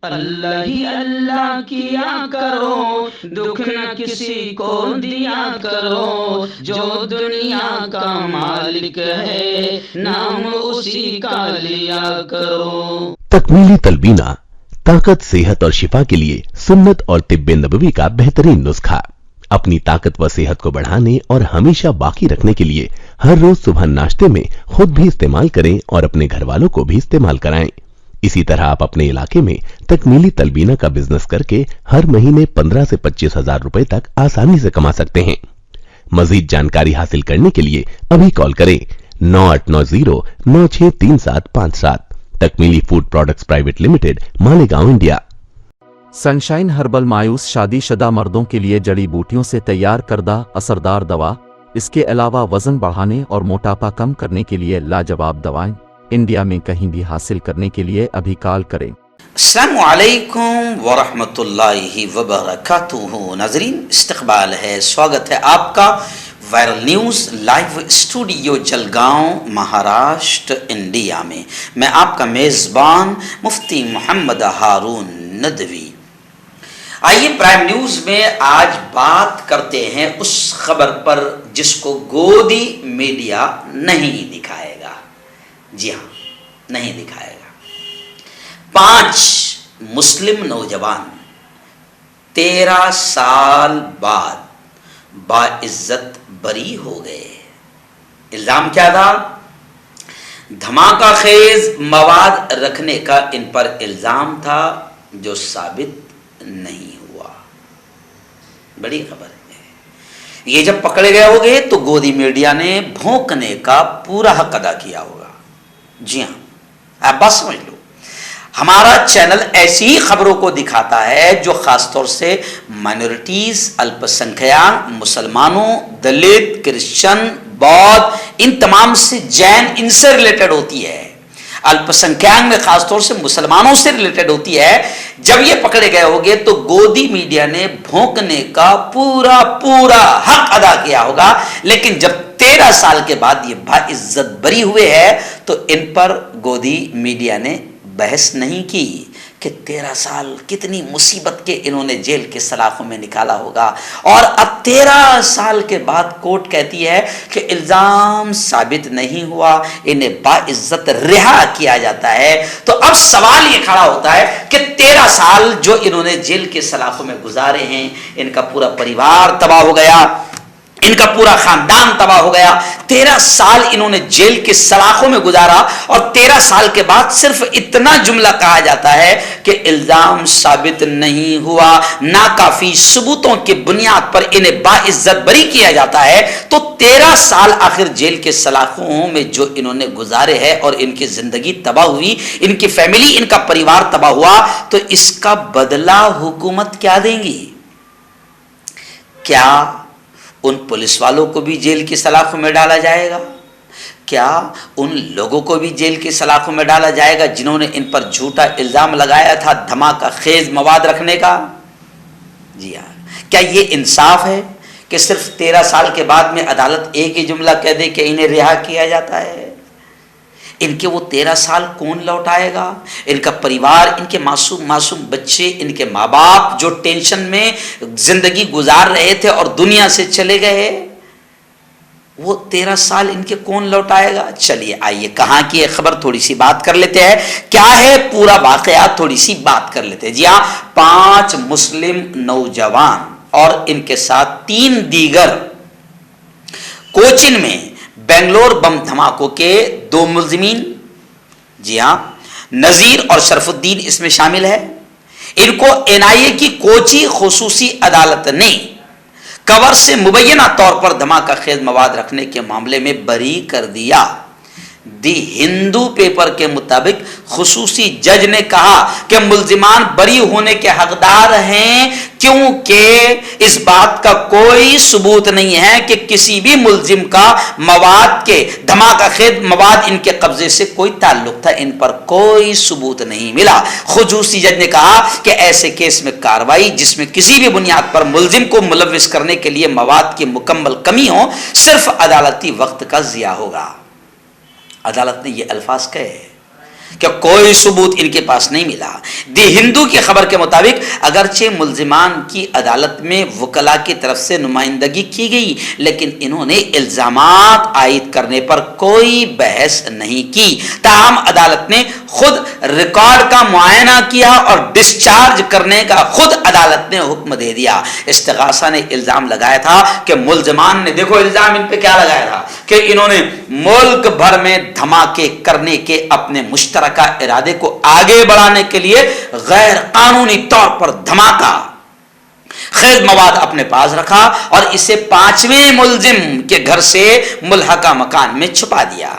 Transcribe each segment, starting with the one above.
اللہ ہی اللہ کیا کرو، دکھ نہ کسی کو دیا کرو، جو دنیا کا مالک ہے نام اسی کا لیا کرو۔ تکمیلی تلبینہ طاقت، صحت اور شفا کے لیے سنت اور طب نبوی کا بہترین نسخہ۔ اپنی طاقت و صحت کو بڑھانے اور ہمیشہ باقی رکھنے کے لیے ہر روز صبح ناشتے میں خود بھی استعمال کریں اور اپنے گھر والوں کو بھی استعمال کرائیں۔ اسی طرح آپ اپنے علاقے میں تکمیلی تلبینہ کا بزنس کر کے ہر مہینے 15 سے 25 ہزار روپے تک آسانی سے کما سکتے ہیں۔ مزید جانکاری حاصل کرنے کے لیے ابھی کال کریں 9890963757۔ Takmeeli food products private limited, Malegaon, India. Sunshine herbal مایوس شادی شدہ مردوں کے لیے جڑی بوٹیوں سے تیار کردہ اثردار دوا۔ اس کے علاوہ وزن بڑھانے اور موٹاپا کم کرنے کے لیے لاجواب دوائیں انڈیا میں کہیں بھی حاصل کرنے کے لیے ابھی کال کریں۔ السلام علیکم ورحمۃ اللہ وبرکاتہ۔ ناظرین، استقبال ہے، سواگت ہے آپ کا viral news live studio Jalgaon, Maharashtra, India میں۔ میں آپ کا میزبان مفتی محمد ہارون ندوی۔ آئیے پرائم نیوز میں آج بات کرتے ہیں اس خبر پر جس کو گودی میڈیا نہیں دکھائے گا۔ جی ہاں، نہیں دکھائے گا۔ 5 مسلم نوجوان 13 سال بعد باعزت بری ہو گئے۔ الزام کیا تھا؟ دھماکہ خیز مواد رکھنے کا ان پر الزام تھا، جو ثابت نہیں ہوا۔ بڑی خبر ہے۔ یہ جب پکڑے گئے ہوگے تو گودی میڈیا نے بھونکنے کا پورا حق ادا کیا ہوگا۔ جی ہاں، آپ بات سمجھ لو، ہمارا چینل ایسی ہی خبروں کو دکھاتا ہے جو خاص طور سے مائنورٹیز، الپ سنکھیان، مسلمانوں، دلت، کرسچن، بودھ، ان تمام سے، جین، ان سے ریلیٹڈ ہوتی ہے۔ الپ سنکھیان میں خاص طور سے مسلمانوں سے ریلیٹڈ ہوتی ہے۔ جب یہ پکڑے گئے ہوگے تو گودی میڈیا نے بھونکنے کا پورا حق ادا کیا ہوگا۔ لیکن جب 13 سال کے بعد یہ باعزت بری ہوئے ہیں تو ان پر گودی میڈیا نے بحث نہیں کی کہ 13 سال کتنی مصیبت کے انہوں نے جیل کے سلاخوں میں نکالا ہوگا، اور اب 13 سال کے بعد کورٹ کہتی ہے کہ الزام ثابت نہیں ہوا، انہیں باعزت رہا کیا جاتا ہے۔ تو اب سوال یہ کھڑا ہوتا ہے کہ 13 سال جو انہوں نے جیل کے سلاخوں میں گزارے ہیں، ان کا پورا پریوار تباہ ہو گیا، ان کا پورا خاندان تباہ ہو گیا۔ 13 سال انہوں نے جیل کے سلاخوں میں گزارا، اور 13 سال کے بعد صرف اتنا جملہ کہا جاتا ہے کہ الزام ثابت نہیں ہوا، ناکافی ثبوتوں کی بنیاد پر انہیں باعزت بری کیا جاتا ہے۔ تو 13 سال آخر جیل کے سلاخوں میں جو انہوں نے گزارے ہیں اور ان کی زندگی تباہ ہوئی، ان کی فیملی، ان کا پریوار تباہ ہوا، تو اس کا بدلہ حکومت کیا دیں گی؟ کیا ان پولیس والوں کو بھی جیل کی سلاخوں میں ڈالا جائے گا؟ کیا ان لوگوں کو بھی جیل کی سلاخوں میں ڈالا جائے گا جنہوں نے ان پر جھوٹا الزام لگایا تھا دھماکہ خیز مواد رکھنے کا؟ جی ہاں، کیا یہ انصاف ہے کہ صرف 13 سال کے بعد میں عدالت ایک ہی جملہ کہہ دے کہ انہیں رہا کیا جاتا ہے؟ ان کے وہ 13 سال کون لوٹائے گا؟ ان کا پریوار، ان کے معصوم بچے، ان کے ماں باپ جو ٹینشن میں زندگی گزار رہے تھے اور دنیا سے چلے گئے، وہ 13 سال ان کے کون لوٹائے گا؟ چلیے آئیے کہاں کی ایک خبر تھوڑی سی بات کر لیتے ہیں، کیا ہے پورا واقعات تھوڑی سی بات کر لیتے ہیں۔ جی ہاں، 5 مسلم نوجوان اور ان کے ساتھ 3 دیگر کوچین میں بنگلور بم دھماکوں کے 2 ملزمین، جی ہاں، نذیر اور شرف الدین اس میں شامل ہے۔ ان کو NIA کی کوچی خصوصی عدالت نے کور سے مبینہ طور پر دھماکہ خیز مواد رکھنے کے معاملے میں بری کر دیا۔ دی ہندو پیپر کے مطابق خصوصی جج نے کہا کہ ملزمان بری ہونے کے حقدار ہیں، کیونکہ اس بات کا کوئی ثبوت نہیں ہے کہ کسی بھی ملزم کا مواد کے دھماکہ خیز مواد ان کے قبضے سے کوئی تعلق تھا، ان پر کوئی ثبوت نہیں ملا۔ خصوصی جج نے کہا کہ ایسے کیس میں کارروائی جس میں کسی بھی بنیاد پر ملزم کو ملوث کرنے کے لیے مواد کی مکمل کمی ہو، صرف عدالتی وقت کا ضیاع ہوگا۔ عدالت نے یہ الفاظ کہے کہ کوئی ثبوت ان کے پاس نہیں ملا۔ دی ہندو کی خبر کے مطابق اگرچہ ملزمان کی عدالت میں وکلاء کی طرف سے نمائندگی کی گئی، لیکن انہوں نے الزامات عائد کرنے پر کوئی بحث نہیں کی۔ تاہم عدالت نے خود ریکارڈ کا معائنہ کیا اور ڈسچارج کرنے کا خود عدالت نے حکم دے دیا۔ استغاثہ نے الزام لگایا تھا کہ ملزمان نے، دیکھو الزام ان پہ کیا لگایا تھا، کہ انہوں نے ملک بھر میں دھماکے کرنے کے اپنے مشترکہ ارادے کو آگے بڑھانے کے لیے غیر قانونی طور پر دھماکہ خیز مواد اپنے پاس رکھا اور اسے 5ویں ملزم کے گھر سے ملحقہ مکان میں چھپا دیا۔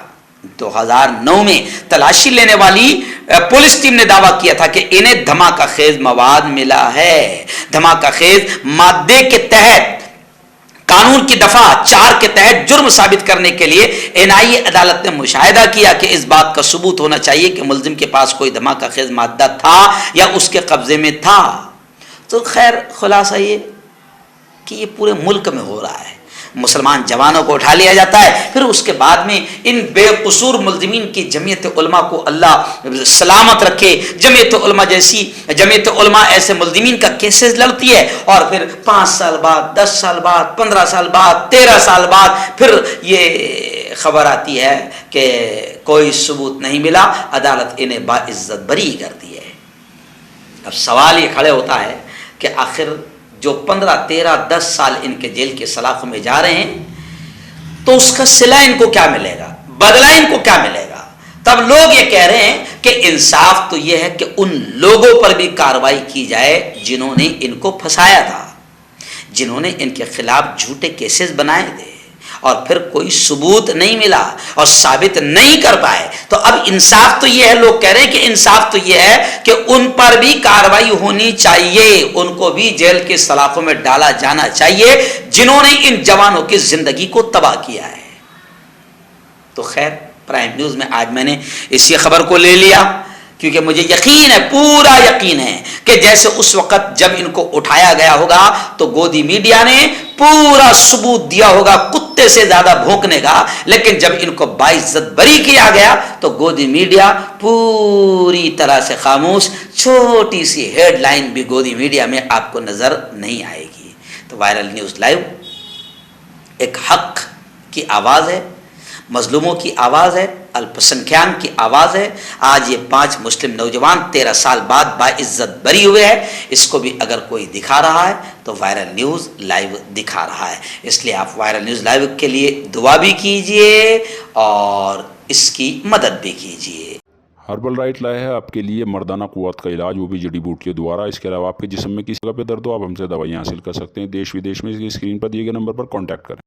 2009 میں تلاشی لینے والی پولیس ٹیم نے دعویٰ کیا تھا کہ انہیں دھماکہ خیز مواد ملا ہے۔ دھماکہ خیز مادے کے تحت قانون کی دفعہ 4 کے تحت جرم ثابت کرنے کے لیے NIA عدالت نے مشاہدہ کیا کہ اس بات کا ثبوت ہونا چاہیے کہ ملزم کے پاس کوئی دھماکہ خیز مادہ تھا یا اس کے قبضے میں تھا۔ تو خیر خلاصہ یہ کہ یہ پورے ملک میں ہو رہا ہے، مسلمان جوانوں کو اٹھا لیا جاتا ہے، پھر اس کے بعد میں ان بے قصور ملزمین کی جمعیت علماء کو اللہ سلامت رکھے، جمعیت علماء ایسے ملزمین کا کیسز لڑتی ہے، اور پھر 5 سال بعد، 10 سال بعد، 15 سال بعد، 13 سال بعد پھر یہ خبر آتی ہے کہ کوئی ثبوت نہیں ملا، عدالت انہیں باعزت بری کر دی ہے۔ اب سوال یہ کھڑے ہوتا ہے کہ آخر جو 15، 13، 10 سال ان کے جیل کے سلاخوں میں جا رہے ہیں تو اس کا صلہ ان کو کیا ملے گا، بدلہ ان کو کیا ملے گا؟ تب لوگ یہ کہہ رہے ہیں کہ انصاف تو یہ ہے کہ ان لوگوں پر بھی کارروائی کی جائے جنہوں نے ان کو پھنسایا تھا، جنہوں نے ان کے خلاف جھوٹے کیسز بنائے تھے اور پھر کوئی ثبوت نہیں ملا اور ثابت نہیں کر پائے۔ تو اب انصاف تو یہ ہے، لوگ کہہ رہے ہیں کہ انصاف تو یہ ہے کہ ان پر بھی کارروائی ہونی چاہیے، ان کو بھی جیل کے سلاخوں میں ڈالا جانا چاہیے جنہوں نے ان جوانوں کی زندگی کو تباہ کیا ہے۔ تو خیر پرائم نیوز میں آج میں نے اسی خبر کو لے لیا کیونکہ مجھے یقین ہے، پورا یقین ہے کہ جیسے اس وقت جب ان کو اٹھایا گیا ہوگا تو گودی میڈیا نے پورا ثبوت دیا ہوگا کتے سے زیادہ بھونکنے کا، لیکن جب ان کو باعزت بری کیا گیا تو گودی میڈیا پوری طرح سے خاموش، چھوٹی سی ہیڈ لائن بھی گودی میڈیا میں آپ کو نظر نہیں آئے گی۔ تو وائرل نیوز لائیو ایک حق کی آواز ہے، مظلوموں کی آواز ہے، الپسنکھیان کی آواز ہے۔ آج یہ 5 مسلم نوجوان 13 سال بعد باعزت بری ہوئے ہیں، اس کو بھی اگر کوئی دکھا رہا ہے تو وائرل نیوز لائیو دکھا رہا ہے۔ اس لیے آپ وائرل نیوز لائیو کے لیے دعا بھی کیجئے اور اس کی مدد بھی کیجئے۔ ہربل رائٹ لائے ہے آپ کے لیے مردانہ قوت کا علاج، وہ بھی جڑی بوٹیوں دوارا۔ اس کے علاوہ آپ کے جسم میں کسی جگہ پہ درد ہو آپ ہم سے دوائیاں حاصل کر سکتے ہیں۔ دیش ودیش میں اسکرین پر دیے گئے نمبر پر کانٹیکٹ کریں۔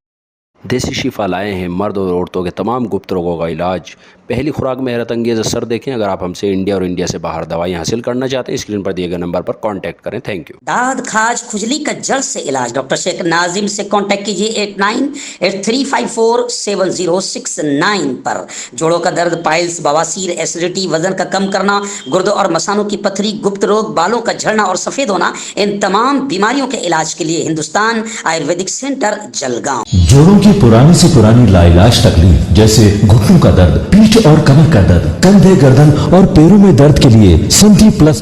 دیسی شفا لائے ہیں مرد اور عورتوں کے تمام گپت روگوں کا علاج۔ پہلی خوراک میں حیرت انگیز اثر دیکھیں۔ اگر آپ ہم سے انڈیا اور انڈیا سے باہر دوائیں حاصل کرنا چاہتے ہیں اسکرین پر دیے گئے نمبر پر کانٹیکٹ کریں۔ Thank you. داد کھاج کھجلی کا جلد سے علاج ڈاکٹر شیخ ناظم سے کانٹیکٹ کیجیے 8983547069 پر۔ جوڑوں کا درد، پائلس، بواسیر، ایسیڈیٹی، وزن کا کم کرنا، گردوں اور مثانوں کی پتھری، گپت روگ، بالوں کا جھڑنا اور سفید ہونا، ان تمام بیماریوں کے علاج کے لیے ہندوستان آیورویدک سینٹر جلگاؤں۔ جوڑوں کی پرانی سے پرانی لاعلاج تکلیف جیسے گھٹنوں کا درد، پیٹھ اور کمر کا درد، کندھے، گردن اور پیروں میں درد کے لیے سندھی پلس۔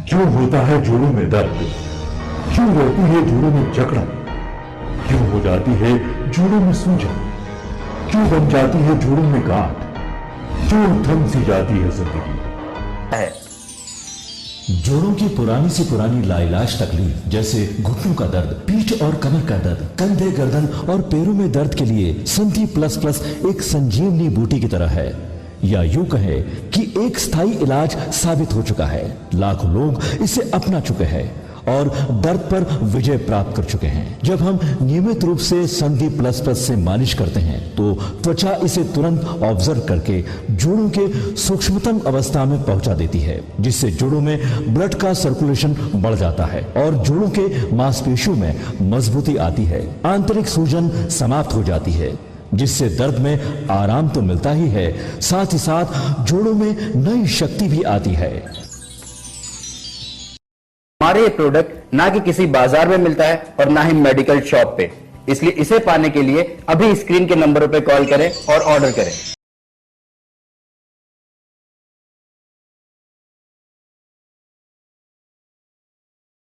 کیوں ہوتا ہے جوڑوں میں درد؟ کیوں رہتی ہے جوڑوں میں جکڑن؟ کیوں ہو جاتی ہے جوڑوں میں سوجن؟ کیوں بن جاتی ہے جوڑوں میں گاٹھ؟ کیوں تھم سی جاتی ہے زندگی؟ جوڑوں کی پرانی سے پرانی لاعلاج تکلیف جیسے گھٹنوں کا درد، پیٹھ اور کمر کا درد، کندھے، گردن اور پیروں میں درد کے لیے سندھی پلس پلس ایک سنجیونی بوٹی کی طرح ہے، یا یوں کہے کہ ایک ستھائی علاج ثابت ہو چکا ہے۔ لاکھوں لوگ اسے اپنا چکے ہیں اور درد پر وجے پراپت کر چکے ہیں۔ جب ہم نیمت روپ سے سندھی پلس پلس سے مالش کرتے ہیں تو توچا اسے ترنت آبزرو کر کے جوڑوں کے سوکشمتم اوستھا میں پہنچا دیتی ہے، جس سے جوڑوں میں بلڈ کا سرکولیشن بڑھ جاتا ہے اور جوڑوں کے ماس پیشیوں میں مضبوطی آتی ہے، آنترک سوجن سماپت ہو جاتی ہے، جس سے درد میں آرام تو ملتا ہی ہے، ساتھ ہی ساتھ جوڑوں میں نئی شکتی بھی آتی ہے۔ ہمارے یہ پروڈکٹ نہ کہ کسی بازار میں ملتا ہے اور نہ ہی میڈیکل شاپ پہ، اس لیے اسے پانے کے لیے ابھی اسکرین کے نمبروں پہ کال کریں اور آرڈر کریں۔